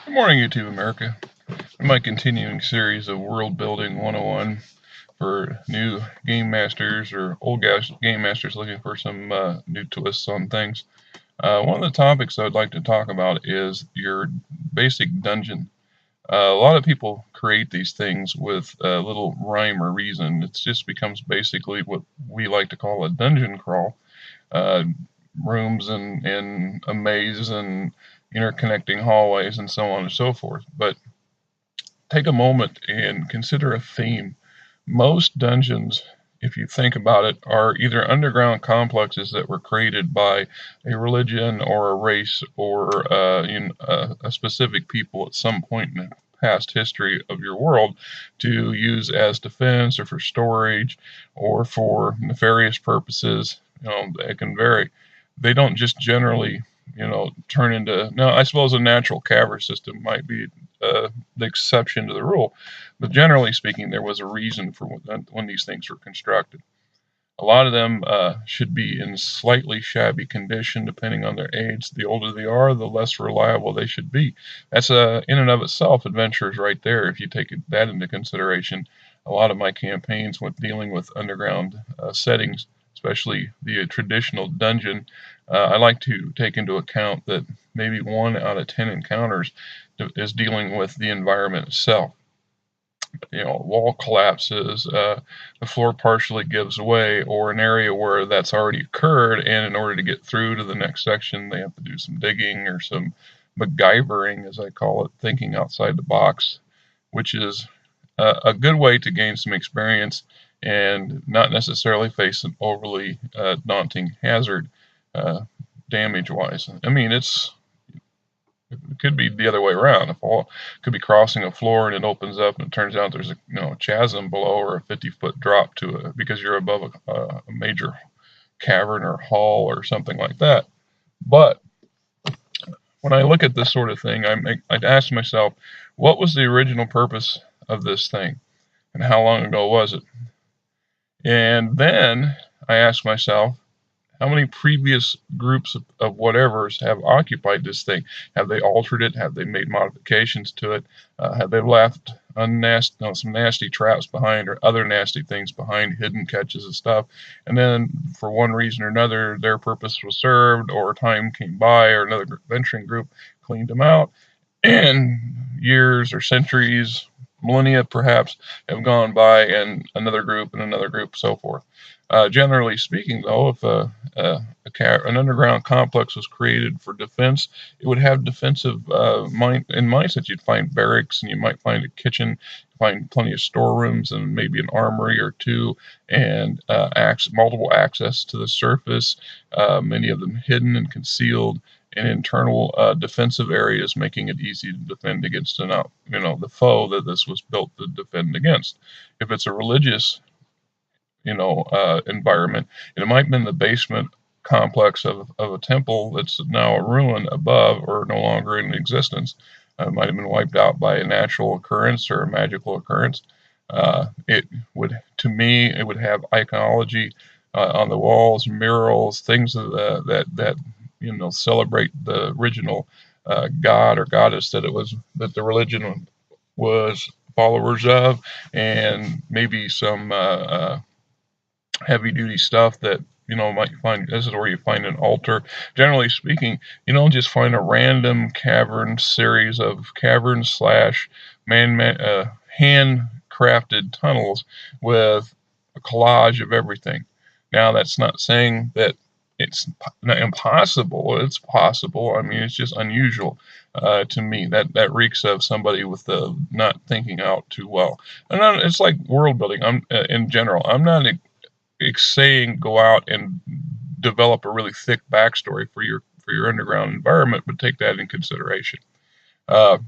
Good morning, YouTube America. In my continuing series of World Building 101 for new game masters or old game masters looking for some new twists on things, one of the topics I'd like to talk about is your basic dungeon. A lot of people create these things with a little rhyme or reason. It just becomes basically what we like to call a dungeon crawl. Uh, Rooms and a maze and interconnecting hallways and so on and so forth. But take a moment and consider a theme. Most dungeons, if you think about it, are either underground complexes that were created by a religion or a race or a specific people at some point in the past history of your world to use as defense or for storage or for nefarious purposes. It can vary. They don't just generally turn into. Now, I suppose a natural cavern system might be the exception to the rule, but generally speaking, there was a reason for when these things were constructed. A lot of them should be in slightly shabby condition, depending on their age. The older they are, the less reliable they should be. That's in and of itself adventures right there. If you take that into consideration, a lot of my campaigns with dealing with underground settings, especially the traditional dungeon, I like to take into account that maybe 1 out of 10 encounters is dealing with the environment itself. Wall collapses, the floor partially gives way, or an area where that's already occurred, and in order to get through to the next section, they have to do some digging or some MacGyvering, as I call it, thinking outside the box, which is a good way to gain some experience and not necessarily face an overly daunting hazard damage-wise. I mean, it could be the other way around. If all could be crossing a floor and it opens up and it turns out there's a chasm below or a 50-foot drop to it because you're above a major cavern or hall or something like that. But when I look at this sort of thing, I'd ask myself, what was the original purpose of this thing, and how long ago was it? And then I ask myself, how many previous groups of whatevers have occupied this thing? Have they altered it? Have they made modifications to it? Have they left some nasty traps behind or other nasty things behind, hidden catches and stuff? And then, for one reason or another, their purpose was served, or time came by, or another venturing group cleaned them out, and years or centuries, millennia perhaps, have gone by, and another group, so forth. Generally speaking, though, if an underground complex was created for defense, it would have defensive mindsets. You'd find barracks, and you might find a kitchen, find plenty of storerooms, and maybe an armory or two, and multiple access to the surface, many of them hidden and concealed, and internal defensive areas, making it easy to defend against the foe that this was built to defend against. If it's a religious environment, it might have been the basement complex of a temple that's now a ruin above or no longer in existence. It might have been wiped out by a natural occurrence or a magical occurrence. To me, it would have iconology on the walls, murals, things that celebrate the original god or goddess that the religion was followers of, and maybe some heavy duty stuff that might find. This is where you find an altar. Generally speaking, you don't just find a random cavern series of caverns slash handcrafted tunnels with a collage of everything. Now, that's not saying that it's not impossible. It's possible. I mean, it's just unusual to me. That reeks of somebody with the not thinking out too well. And it's like world building. In general, I'm not saying go out and develop a really thick backstory for your underground environment, but take that in consideration. Uh,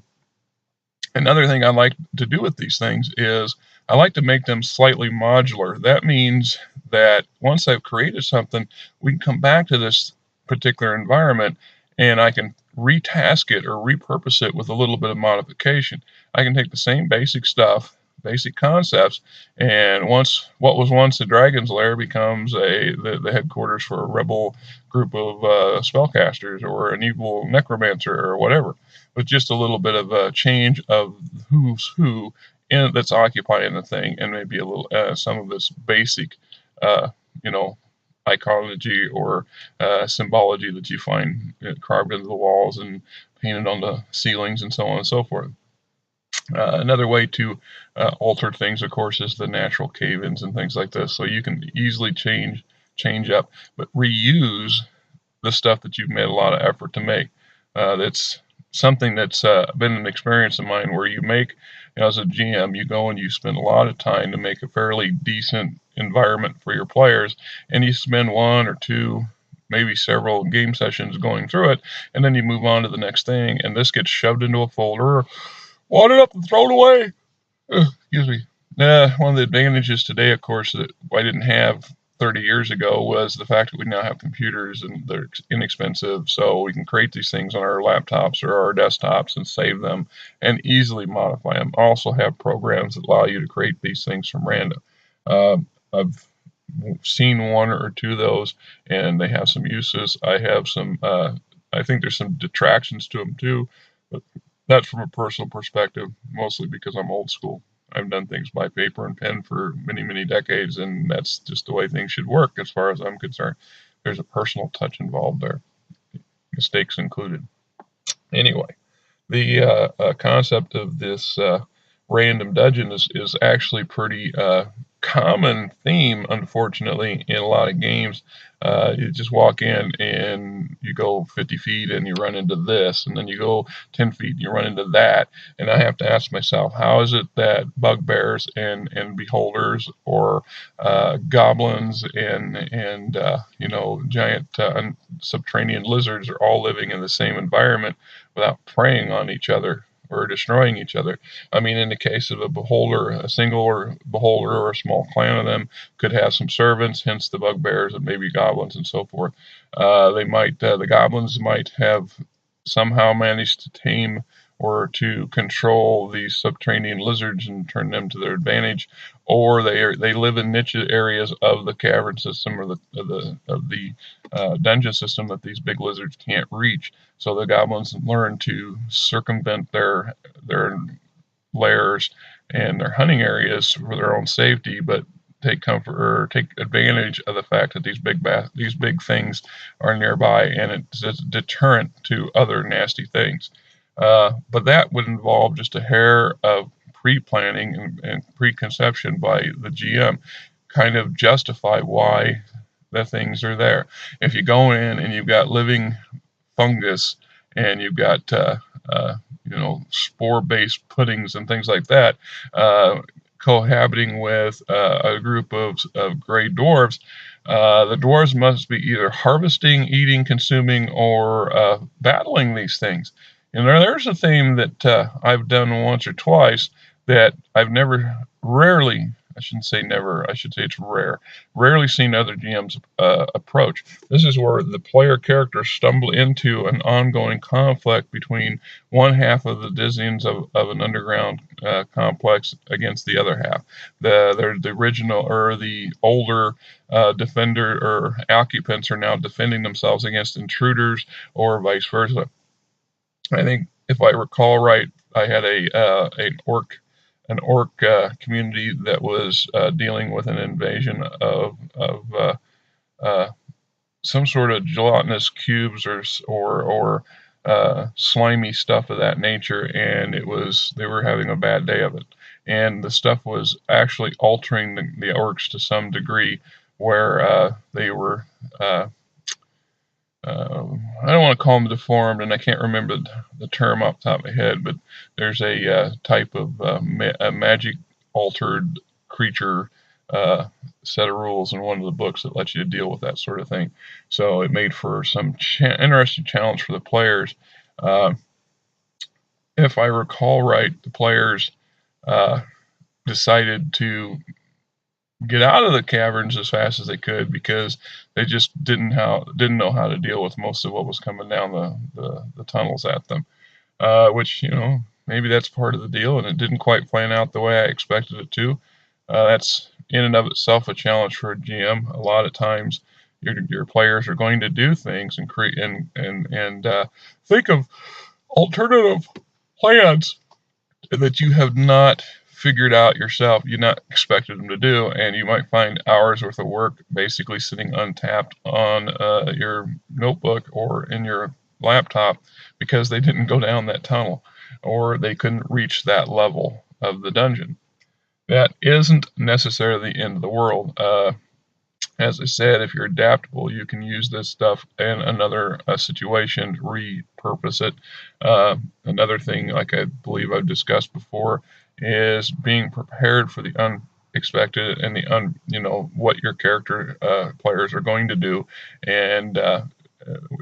Another thing I like to do with these things is I like to make them slightly modular. That means that once I've created something, we can come back to this particular environment and I can retask it or repurpose it with a little bit of modification. I can take the same basic stuff basic concepts. And once what was once a dragon's lair becomes the headquarters for a rebel group of spellcasters or an evil necromancer or whatever, with just a little bit of a change of who's who that's occupying the thing, and maybe a little some of this basic, uh, you know, iconology or symbology that you find carved into the walls and painted on the ceilings and so on and so forth. Another way to alter things, of course, is the natural cave-ins and things like this. So you can easily change up, but reuse the stuff that you've made a lot of effort to make. That's something that's been an experience of mine where you make, as a GM, you go and you spend a lot of time to make a fairly decent environment for your players, and you spend one or two, maybe several game sessions going through it, and then you move on to the next thing, and this gets shoved into a folder, wadded up and thrown away. Excuse me. One of the advantages today, of course, that I didn't have 30 years ago was the fact that we now have computers and they're inexpensive, so we can create these things on our laptops or our desktops and save them and easily modify them. I also have programs that allow you to create these things from random. I've seen one or two of those, and they have some uses. I have some. I think there's some detractions to them too, but that's from a personal perspective, mostly because I'm old school. I've done things by paper and pen for many, many decades, and that's just the way things should work as far as I'm concerned. There's a personal touch involved there, mistakes included. Anyway, the concept of this random dungeon is actually pretty common theme, unfortunately, in a lot of games. You just walk in and you go 50 feet and you run into this, and then you go 10 feet and you run into that. And I have to ask myself, how is it that bugbears and beholders or goblins and giant subterranean lizards are all living in the same environment without preying on each other or destroying each other? I mean, in the case of a beholder, a single beholder or a small clan of them could have some servants, hence the bugbears and maybe goblins and so forth. The goblins might have somehow managed to tame or to control these subterranean lizards and turn them to their advantage, or they live in niche areas of the cavern system or the dungeon system that these big lizards can't reach. So the goblins learn to circumvent their lairs and their hunting areas for their own safety, but take comfort or take advantage of the fact that these big things are nearby, and it's a deterrent to other nasty things. But that would involve just a hair of pre-planning and preconception by the GM, kind of justify why the things are there. If you go in and you've got living fungus and you've got spore-based puddings and things like that cohabiting with a group of gray dwarves, the dwarves must be either harvesting, eating, consuming, or battling these things. And there's a theme that I've done once or twice that I've rarely, I shouldn't say never, I should say it's rarely seen other GMs approach. This is where the player characters stumble into an ongoing conflict between one half of the Dizians of an underground complex against the other half. The original or the older defender or occupants are now defending themselves against intruders or vice versa. I think if I recall right, I had an orc community that was dealing with an invasion of some sort of gelatinous cubes or slimy stuff of that nature, and they were having a bad day of it, and the stuff was actually altering the orcs to some degree, where they were. I don't want to call them deformed, and I can't remember the term off the top of my head, but there's a type of a magic altered creature set of rules in one of the books that lets you deal with that sort of thing. So it made for some interesting challenge for the players. If I recall right, the players decided to get out of the caverns as fast as they could because they just didn't know how to deal with most of what was coming down the tunnels at them. Which maybe that's part of the deal, and it didn't quite plan out the way I expected it to. That's in and of itself a challenge for a GM. A lot of times, your players are going to do things and create and think of alternative plans that you have not figured out yourself, you not expected them to do, and you might find hours worth of work basically sitting untapped on your notebook or in your laptop because they didn't go down that tunnel or they couldn't reach that level of the dungeon. That isn't necessarily the end of the world. As I said, if you're adaptable, you can use this stuff in another situation to repurpose it. Another thing, like I believe I've discussed before, is being prepared for the unexpected and what your character players are going to do, and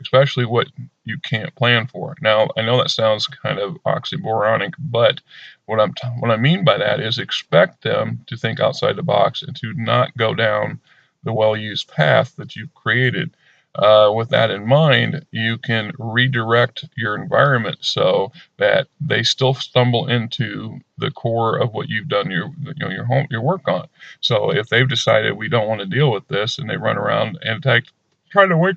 especially what you can't plan for. Now, I know that sounds kind of oxymoronic, but what I mean by that is expect them to think outside the box and to not go down the well-used path that you've created. With that in mind, you can redirect your environment so that they still stumble into the core of what you've done your work on. So if they've decided we don't want to deal with this and they run around and attack, trying to wake,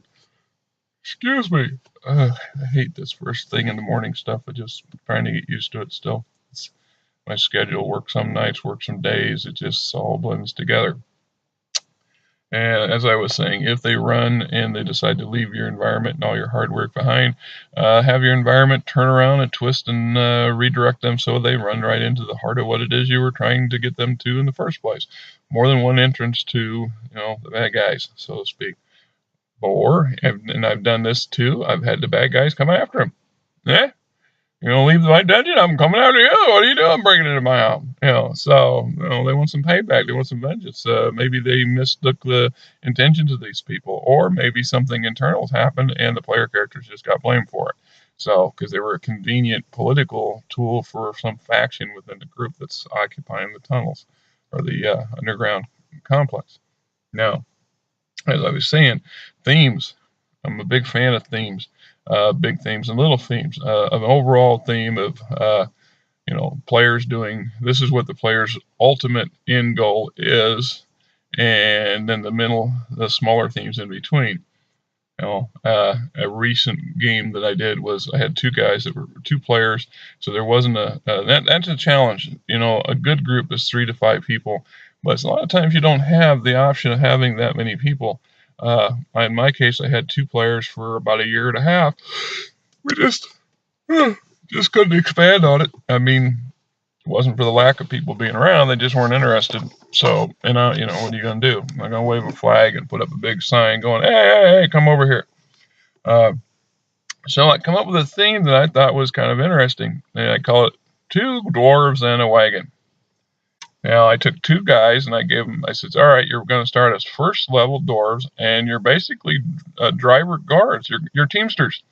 excuse me, I hate this first thing in the morning stuff. I'm just trying to get used to it still. It's my schedule, work some nights, work some days. It just all blends together. And as I was saying, if they run and they decide to leave your environment and all your hard work behind, have your environment turn around and twist and redirect them so they run right into the heart of what it is you were trying to get them to in the first place. More than one entrance to, the bad guys, so to speak. Or, and I've done this too, I've had the bad guys come after them. Yeah, you know, leave my dungeon, I'm coming after you. What are you doing breaking into my house? So, they want some payback. They want some vengeance. Maybe they mistook the intentions of these people. Or maybe something internal happened and the player characters just got blamed for it. So, because they were a convenient political tool for some faction within the group that's occupying the tunnels or the underground complex. Now, as I was saying, themes. I'm a big fan of themes, big themes and little themes. An overall theme of, players doing this is what the player's ultimate end goal is, and then the smaller themes in between. A recent game that I did was I had two guys that were two players, so there wasn't that's a challenge. A good group is 3 to 5 people, but a lot of times you don't have the option of having that many people. In my case, I had 2 players for about a year and a half. We just couldn't expand on it. I mean, it wasn't for the lack of people being around; they just weren't interested. So, what are you going to do? I'm not going to wave a flag and put up a big sign going, "Hey, hey, hey, come over here." So I come up with a theme that I thought was kind of interesting, and I call it 2 dwarves and a wagon. Now, I took 2 guys and I said, all right, you're going to start as first level dwarves, and you're basically driver guards, you're teamsters.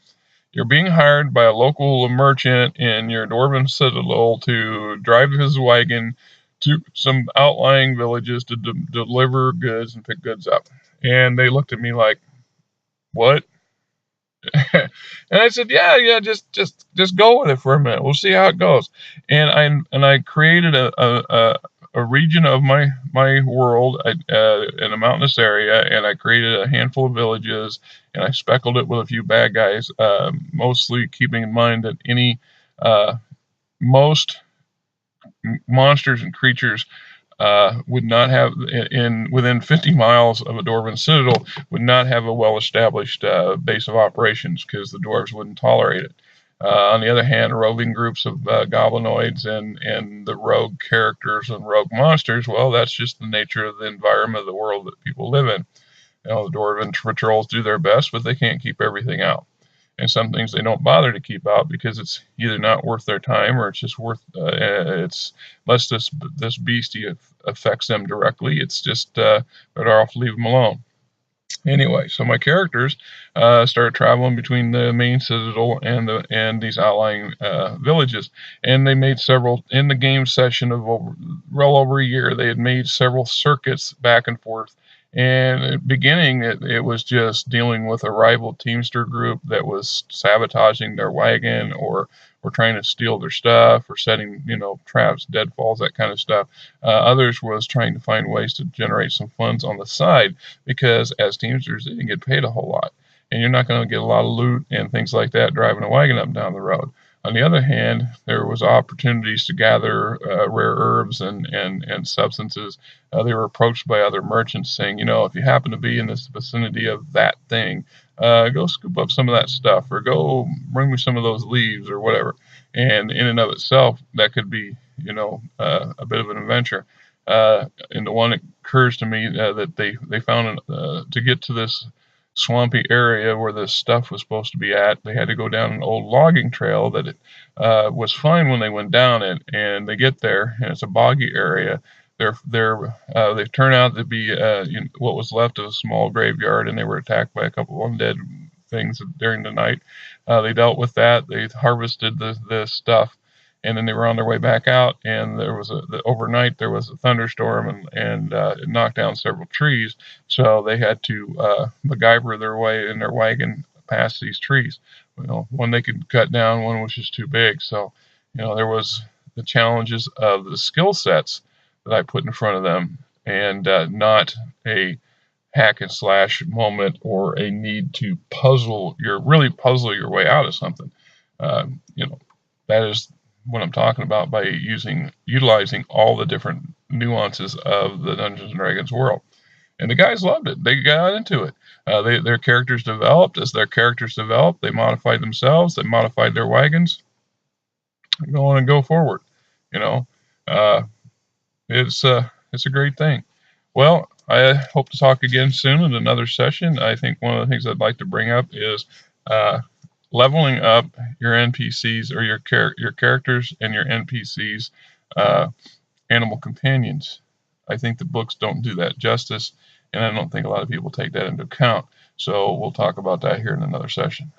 You're being hired by a local merchant in your dwarven citadel to drive his wagon to some outlying villages to deliver goods and pick goods up. And they looked at me like, what? And I said, yeah, just go with it for a minute. We'll see how it goes. And I created a region of my world in a mountainous area, and I created a handful of villages, and I speckled it with a few bad guys, mostly keeping in mind that most monsters and creatures would not have within 50 miles of a dwarven citadel would not have a well-established base of operations because the dwarves wouldn't tolerate it. On the other hand, roving groups of goblinoids and the rogue characters and rogue monsters, well, that's just the nature of the environment of the world that people live in. The dwarven patrols do their best, but they can't keep everything out. And some things they don't bother to keep out because it's either not worth their time or it's just it's less this beastie affects them directly. It's just better off to leave them alone. Anyway, so my characters started traveling between the main citadel and these outlying villages, and they made several in the game session of well over a year. They had made several circuits back and forth, And at the beginning, it was just dealing with a rival Teamster group that was sabotaging their wagon or trying to steal their stuff or setting, traps, deadfalls, that kind of stuff. Others was trying to find ways to generate some funds on the side because as Teamsters, they didn't get paid a whole lot. And you're not going to get a lot of loot and things like that driving a wagon up and down the road. On the other hand, there was opportunities to gather rare herbs and substances. They were approached by other merchants saying, if you happen to be in this vicinity of that thing, go scoop up some of that stuff or go bring me some of those leaves or whatever. And in and of itself, that could be, a bit of an adventure. And the one that occurs to me that they found to get to this swampy area where the stuff was supposed to be at. They had to go down an old logging trail that was fine when they went down it, and they get there and it's a boggy area. They turn out to be what was left of a small graveyard, and they were attacked by a couple of undead things during the night. They dealt with that. They harvested the stuff, and then they were on their way back out. And there was overnight there was a thunderstorm, and it knocked down several trees. So they had to MacGyver their way in their wagon past these trees. One they could cut down, one was just too big. So, there was the challenges of the skill sets that I put in front of them, and not a hack and slash moment or a need to really puzzle your way out of something. Uh, you know, that is what I'm talking about by utilizing all the different nuances of the Dungeons and Dragons world. And the guys loved it. They got into it. Their characters developed. As their characters developed, they modified themselves. They modified their wagons. Go on and go forward. You know, uh, it's a great thing. Well, I hope to talk again soon in another session. I think one of the things I'd like to bring up is uh, leveling up your NPCs or your characters and your NPCs uh, animal companions. I think the books don't do that justice, and I don't think a lot of people take that into account. So we'll talk about that here in another session.